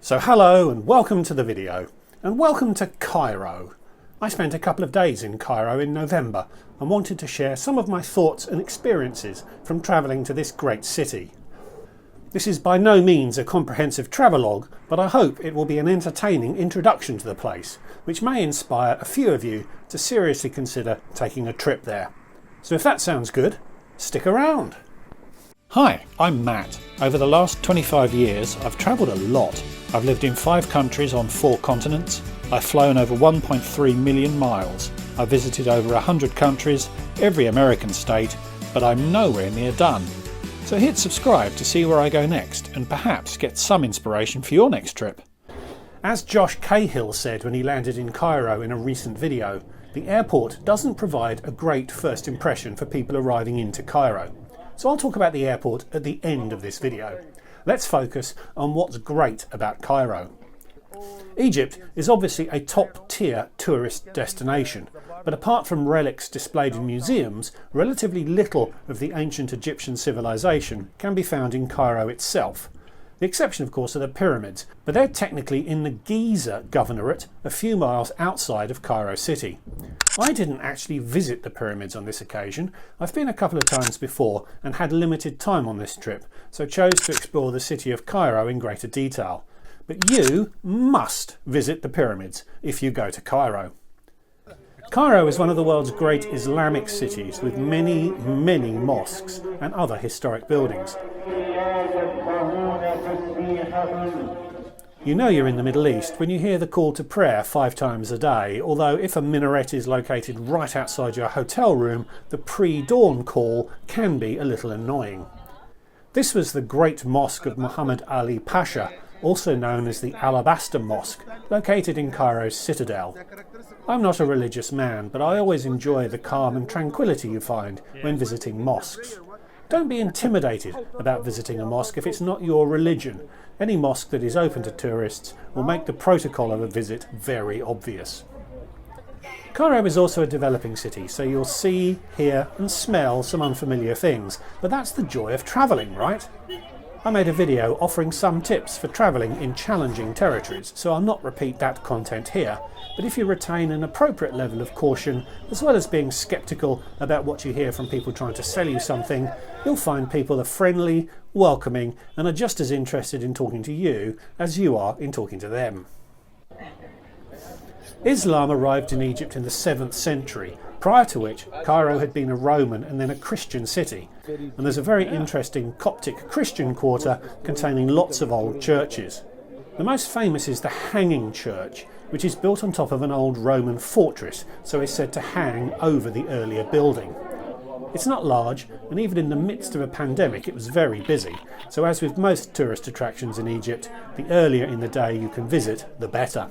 So hello and welcome to the video, and welcome to Cairo. I spent a couple of days in Cairo in November and wanted to share some of my thoughts and experiences from travelling to this great city. This is by no means a comprehensive travelogue, but I hope it will be an entertaining introduction to the place, which may inspire a few of you to seriously consider taking a trip there. So if that sounds good, stick around. Hi, I'm Matt. Over the last 25 years, I've travelled a lot. I've lived in 5 countries on 4 continents. I've flown over 1.3 million miles. I've visited over 100 countries, every American state, but I'm nowhere near done. So hit subscribe to see where I go next and perhaps get some inspiration for your next trip. As Josh Cahill said when he landed in Cairo in a recent video, the airport doesn't provide a great first impression for people arriving into Cairo. So I'll talk about the airport at the end of this video. Let's focus on what's great about Cairo. Egypt is obviously a top-tier tourist destination, but apart from relics displayed in museums, relatively little of the ancient Egyptian civilization can be found in Cairo itself. The exception, of course, are the pyramids, but they're technically in the Giza Governorate, a few miles outside of Cairo city. I didn't actually visit the pyramids on this occasion. I've been a couple of times before and had limited time on this trip, so chose to explore the city of Cairo in greater detail. But you must visit the pyramids if you go to Cairo. Cairo is one of the world's great Islamic cities with many mosques and other historic buildings. You know you're in the Middle East when you hear the call to prayer 5 times a day, although if a minaret is located right outside your hotel room, the pre-dawn call can be a little annoying. This was the great mosque of Muhammad Ali Pasha, also known as the Alabaster Mosque, located in Cairo Citadel. I'm not a religious man, but I always enjoy the calm and tranquility you find when visiting mosques. Don't be intimidated about visiting a mosque if it's not your religion. Any mosque that is open to tourists will make the protocol of a visit very obvious. Cairo is also a developing city, so you'll see, hear and smell some unfamiliar things, but that's the joy of travelling, right? I made a video offering some tips for travelling in challenging territories, so I'll not repeat that content here, but if you retain an appropriate level of caution, as well as being sceptical about what you hear from people trying to sell you something, you'll find people are friendly, welcoming, and are just as interested in talking to you as you are in talking to them. Islam arrived in Egypt in the 7th century, prior to which Cairo had been a Roman and then a Christian city, and there's a very interesting Coptic Christian quarter containing lots of old churches. The most famous is the Hanging Church, which is built on top of an old Roman fortress, so is said to hang over the earlier building. It's not large, and even in the midst of a pandemic it was very busy, so as with most tourist attractions in Egypt, the earlier in the day you can visit, the better.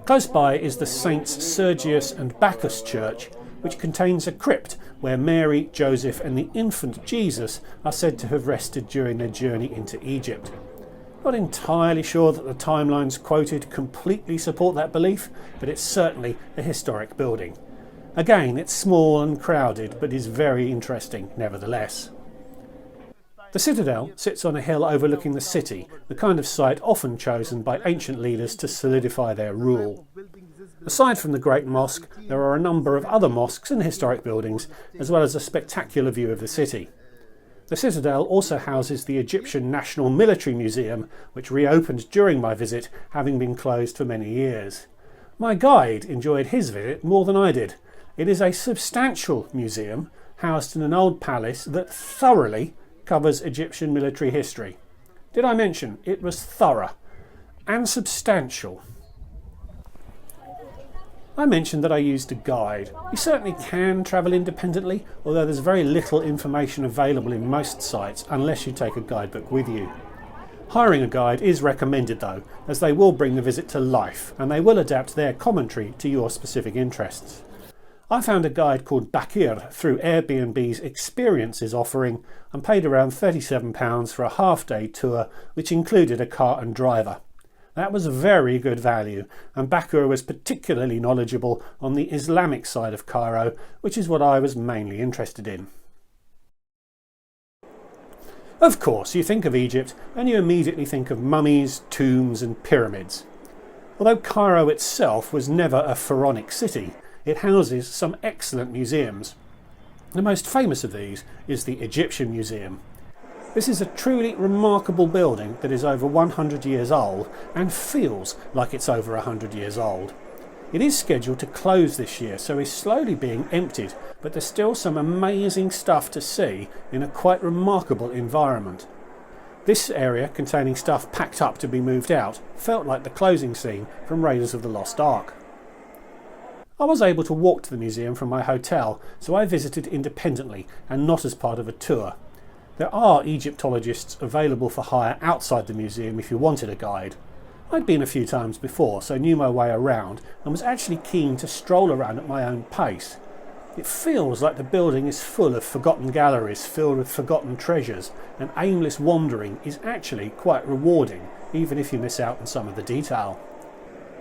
Close by is the Saints Sergius and Bacchus Church, which contains a crypt where Mary, Joseph and the infant Jesus are said to have rested during their journey into Egypt. Not entirely sure that the timelines quoted completely support that belief, but it's certainly a historic building. Again, it's small and crowded, but is very interesting nevertheless. The Citadel sits on a hill overlooking the city, the kind of site often chosen by ancient leaders to solidify their rule. Aside from the Great Mosque, there are a number of other mosques and historic buildings, as well as a spectacular view of the city. The Citadel also houses the Egyptian National Military Museum, which reopened during my visit, having been closed for many years. My guide enjoyed his visit more than I did. It is a substantial museum, housed in an old palace that thoroughly covers Egyptian military history. Did I mention it was thorough and substantial? I mentioned that I used a guide. You certainly can travel independently, although there's very little information available in most sites unless you take a guidebook with you. Hiring a guide is recommended though, as they will bring the visit to life and they will adapt their commentary to your specific interests. I found a guide called Bakir through Airbnb's experiences offering and paid around £37 for a half-day tour which included a car and driver. That was very good value, and Bakir was particularly knowledgeable on the Islamic side of Cairo, which is what I was mainly interested in. Of course, you think of Egypt and you immediately think of mummies, tombs and pyramids. Although Cairo itself was never a pharaonic city, it houses some excellent museums. The most famous of these is the Egyptian Museum. This is a truly remarkable building that is over 100 years old and feels like it's over 100 years old. It is scheduled to close this year, so is slowly being emptied, but there's still some amazing stuff to see in a quite remarkable environment. This area, containing stuff packed up to be moved out, felt like the closing scene from Raiders of the Lost Ark. I was able to walk to the museum from my hotel, so I visited independently and not as part of a tour. There are Egyptologists available for hire outside the museum if you wanted a guide. I'd been a few times before, so knew my way around and was actually keen to stroll around at my own pace. It feels like the building is full of forgotten galleries filled with forgotten treasures, and aimless wandering is actually quite rewarding, even if you miss out on some of the detail.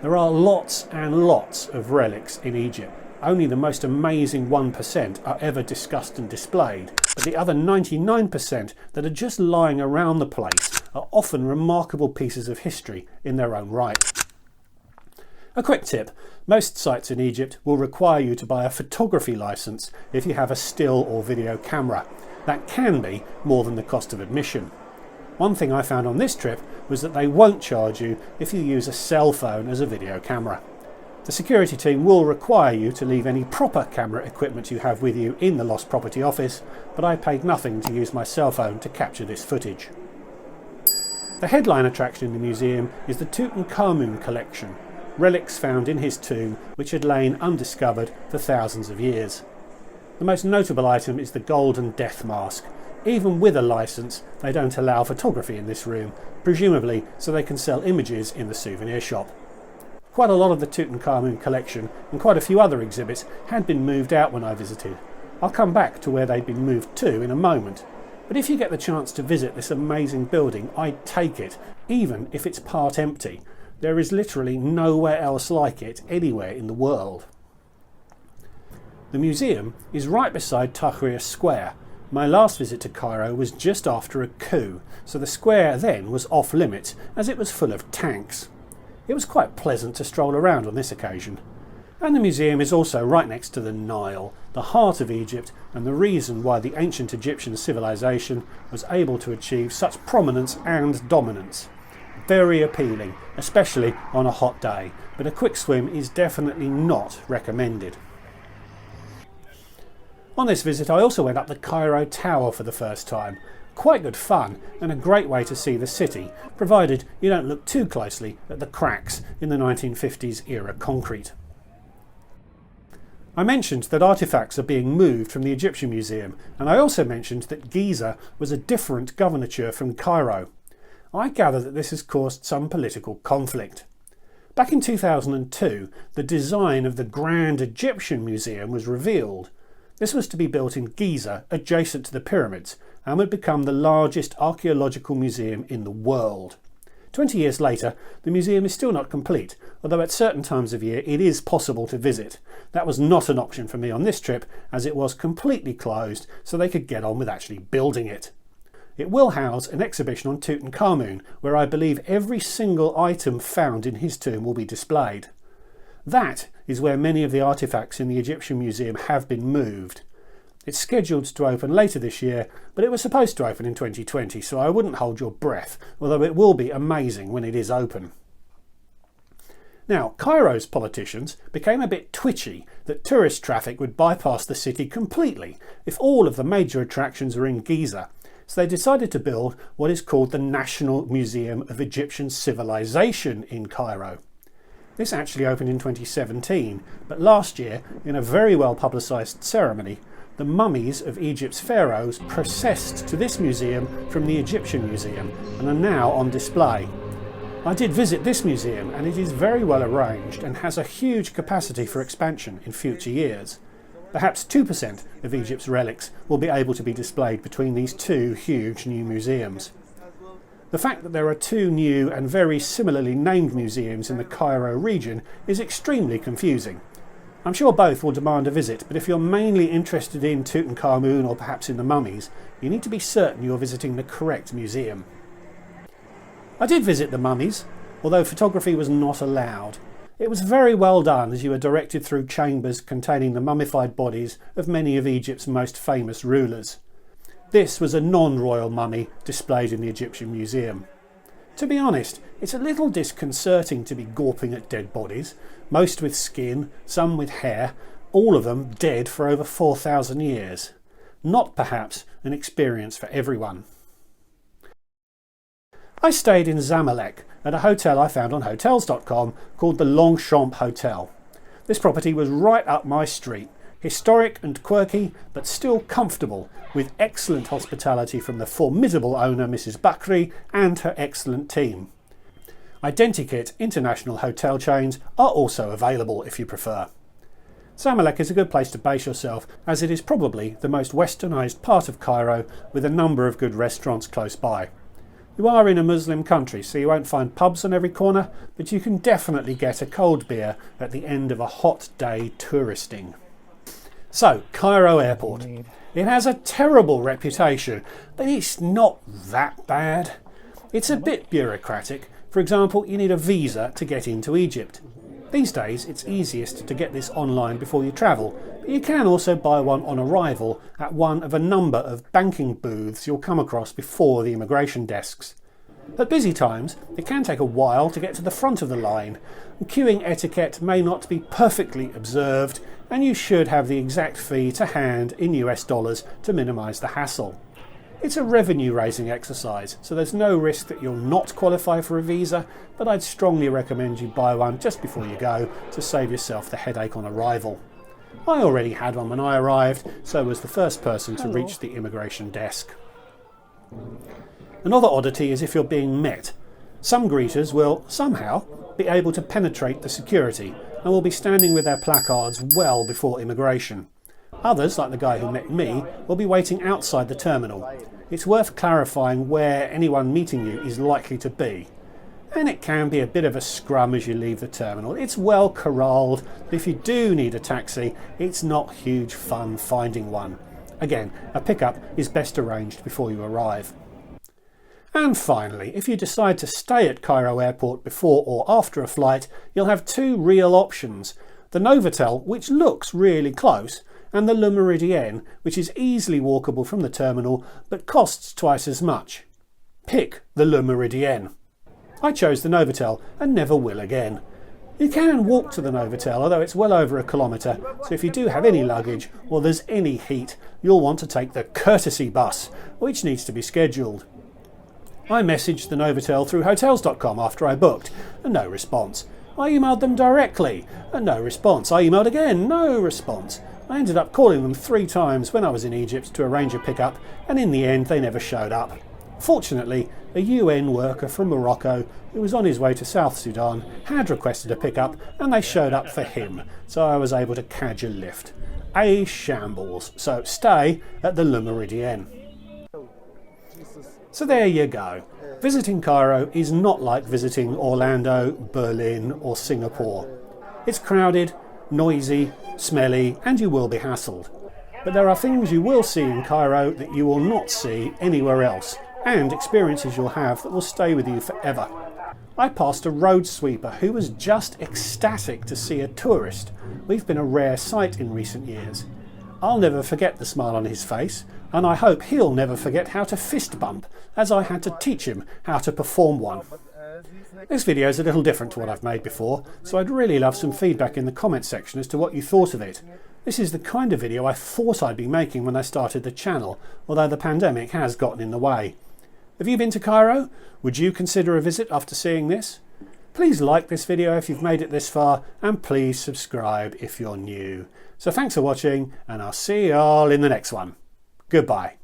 There are lots and lots of relics in Egypt. Only the most amazing 1% are ever discussed and displayed, but the other 99% that are just lying around the place are often remarkable pieces of history in their own right. A quick tip: most sites in Egypt will require you to buy a photography license if you have a still or video camera. That can be more than the cost of admission. One thing I found on this trip was that they won't charge you if you use a cell phone as a video camera. The security team will require you to leave any proper camera equipment you have with you in the lost property office, but I paid nothing to use my cell phone to capture this footage. The headline attraction in the museum is the Tutankhamun collection, relics found in his tomb which had lain undiscovered for thousands of years. The most notable item is the golden death mask. Even with a license, they don't allow photography in this room, presumably so they can sell images in the souvenir shop. Quite a lot of the Tutankhamun collection and quite a few other exhibits had been moved out when I visited. I'll come back to where they'd been moved to in a moment. But if you get the chance to visit this amazing building, I'd take it, even if it's part empty. There is literally nowhere else like it anywhere in the world. The museum is right beside Tahrir Square. My last visit to Cairo was just after a coup, so the square then was off limits as it was full of tanks. It was quite pleasant to stroll around on this occasion. And the museum is also right next to the Nile, the heart of Egypt and the reason why the ancient Egyptian civilization was able to achieve such prominence and dominance. Very appealing, especially on a hot day, but a quick swim is definitely not recommended. On this visit I also went up the Cairo Tower for the first time. Quite good fun and a great way to see the city, provided you don't look too closely at the cracks in the 1950s era concrete. I mentioned that artefacts are being moved from the Egyptian Museum, and I also mentioned that Giza was a different governorate from Cairo. I gather that this has caused some political conflict. Back in 2002, the design of the Grand Egyptian Museum was revealed. This was to be built in Giza, adjacent to the pyramids, and would become the largest archaeological museum in the world. 20 years later, the museum is still not complete, although at certain times of year it is possible to visit. That was not an option for me on this trip, as it was completely closed, so they could get on with actually building it. It will house an exhibition on Tutankhamun, where I believe every single item found in his tomb will be displayed. That is where many of the artefacts in the Egyptian Museum have been moved. It's scheduled to open later this year, but it was supposed to open in 2020, so I wouldn't hold your breath, although it will be amazing when it is open. Now, Cairo's politicians became a bit twitchy that tourist traffic would bypass the city completely if all of the major attractions are in Giza, so they decided to build what is called the National Museum of Egyptian Civilization in Cairo. This actually opened in 2017, but last year, in a very well publicised ceremony, the mummies of Egypt's pharaohs processed to this museum from the Egyptian Museum and are now on display. I did visit this museum and it is very well arranged and has a huge capacity for expansion in future years. Perhaps 2% of Egypt's relics will be able to be displayed between these two huge new museums. The fact that there are two new and very similarly named museums in the Cairo region is extremely confusing. I'm sure both will demand a visit, but if you're mainly interested in Tutankhamun or perhaps in the mummies, you need to be certain you're visiting the correct museum. I did visit the mummies, although photography was not allowed. It was very well done, as you were directed through chambers containing the mummified bodies of many of Egypt's most famous rulers. This was a non-royal mummy displayed in the Egyptian Museum. To be honest, it's a little disconcerting to be gawping at dead bodies, most with skin, some with hair, all of them dead for over 4,000 years. Not perhaps an experience for everyone. I stayed in Zamalek at a hotel I found on Hotels.com called the Longchamps Hotel. This property was right up my street, historic and quirky but still comfortable, with excellent hospitality from the formidable owner Mrs. Bakri and her excellent team. Identikit international hotel chains are also available if you prefer. Zamalek is a good place to base yourself, as it is probably the most westernised part of Cairo, with a number of good restaurants close by. You are in a Muslim country, so you won't find pubs on every corner, but you can definitely get a cold beer at the end of a hot day touristing. So, Cairo Airport. It has a terrible reputation, but it's not that bad. It's a bit bureaucratic. For example, you need a visa to get into Egypt. These days, it's easiest to get this online before you travel, but you can also buy one on arrival at one of a number of banking booths you'll come across before the immigration desks. At busy times, it can take a while to get to the front of the line, and queuing etiquette may not be perfectly observed, and you should have the exact fee to hand in US dollars to minimise the hassle. It's a revenue-raising exercise, so there's no risk that you'll not qualify for a visa, but I'd strongly recommend you buy one just before you go to save yourself the headache on arrival. I already had one when I arrived, so was the first person to reach the immigration desk. Another oddity is if you're being met. Some greeters will, somehow, be able to penetrate the security and will be standing with their placards well before immigration. Others, like the guy who met me, will be waiting outside the terminal. It's worth clarifying where anyone meeting you is likely to be. And it can be a bit of a scrum as you leave the terminal. It's well corralled, but if you do need a taxi, it's not huge fun finding one. Again, a pickup is best arranged before you arrive. And finally, if you decide to stay at Cairo Airport before or after a flight, you'll have two real options. The Novotel, which looks really close, and the Le Méridien, which is easily walkable from the terminal but costs twice as much. Pick the Le Méridien. I chose the Novotel and never will again. You can walk to the Novotel, although it's well over a kilometre, so if you do have any luggage or there's any heat, you'll want to take the courtesy bus, which needs to be scheduled. I messaged the Novotel through Hotels.com after I booked, and no response. I emailed them directly, and no response. I emailed again, no response. I ended up calling them 3 times when I was in Egypt to arrange a pickup, and in the end they never showed up. Fortunately, a UN worker from Morocco who was on his way to South Sudan had requested a pickup, and they showed up for him, so I was able to cadge a lift. A shambles, so stay at the Le Méridien. So there you go. Visiting Cairo is not like visiting Orlando, Berlin or Singapore. It's crowded, noisy, smelly, and you will be hassled. But there are things you will see in Cairo that you will not see anywhere else, and experiences you'll have that will stay with you forever. I passed a road sweeper who was just ecstatic to see a tourist. We've been a rare sight in recent years. I'll never forget the smile on his face, and I hope he'll never forget how to fist bump, as I had to teach him how to perform one. This video is a little different to what I've made before, so I'd really love some feedback in the comments section as to what you thought of it. This is the kind of video I thought I'd be making when I started the channel, although the pandemic has gotten in the way. Have you been to Cairo? Would you consider a visit after seeing this? Please like this video if you've made it this far, and please subscribe if you're new. So thanks for watching, and I'll see you all in the next one. Goodbye.